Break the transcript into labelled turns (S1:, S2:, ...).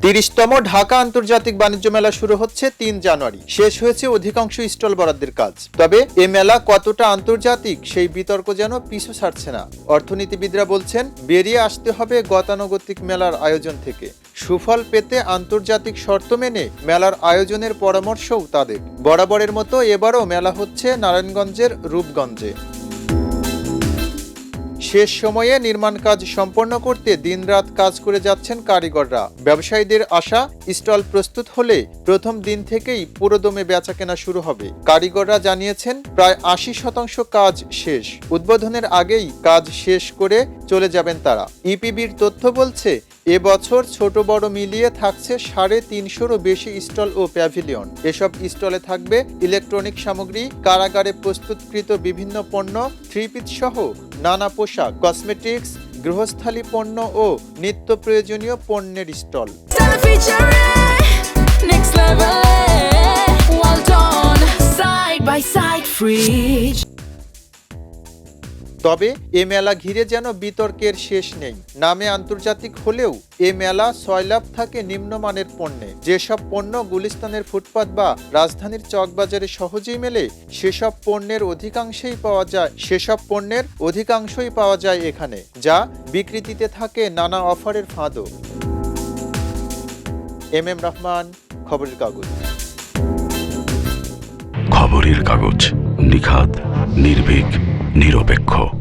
S1: 30তম ঢাকা আন্তর্জাতিক বাণিজ্য মেলা শুরু হচ্ছে ৩ জানুয়ারি। শেষ হয়েছে অধিকাংশ স্টল বরাদ্দের কাজ। তবে এ মেলা কতটা আন্তর্জাতিক সেই বিতর্ক যেন পিছু ছাড়ছে না। অর্থনীতিবিদরা বলছেন, বেরিয়ে আসতে হবে গতানুগতিক মেলার আয়োজন থেকে। সুফল পেতে আন্তর্জাতিক শর্ত মেনে মেলার আয়োজনের পরামর্শও তাদের। বরাবরের মতো এবারও মেলা হচ্ছে নারায়ণগঞ্জের রূপগঞ্জে। শেষ সময়ে নির্মাণ কাজ সম্পন্ন করতে দিনরাত কাজ করে যাচ্ছেন কারিগররা। ব্যবসায়ীদের আশা, স্টল প্রস্তুত হলে প্রথম দিন থেকেই পুরোদমে বেচাকেনা শুরু হবে। কারিগররা জানিয়েছেন, প্রায় ৮০% কাজ শেষ। উদ্বোধনের আগেই কাজ শেষ করে চলে যাবেন তারা। ইপিবির তথ্য বলছে, এবছর ছোট বড় মিলিয়ে থাকছে ৩৫০-রও বেশি স্টল ও প্যাভিলিয়ন। এসব স্টলে থাকবে ইলেকট্রনিক সামগ্রী, কারাগারে প্রস্তুতকৃত বিভিন্ন পণ্য, থ্রি-পিস সহ নানা পোশাক, কসমেটিক্স, গৃহস্থালী পণ্য ও নিত্য প্রয়োজনীয় পণ্যের স্টল। তবে এ মেলা ঘিরে যেন বিতর্কের শেষ নেই। নামে আন্তর্জাতিক হলেও এ মেলা সয়লাভ থাকে নিম্নমানের পণ্যে। যেসব পণ্য গুলিস্তানের ফুটপাত বা রাজধানীর চকবাজারে সহজেই মেলে, সেসব পণ্যের অধিকাংশই পাওয়া যায় এখানে, যা বিক্রিতে থাকে নানা অফারের ফাঁদও। এম রহমান, খবরের কাগজ।
S2: খবরের কাগজ, নিখাত, নির্ভীক, নিরপেক্ষ।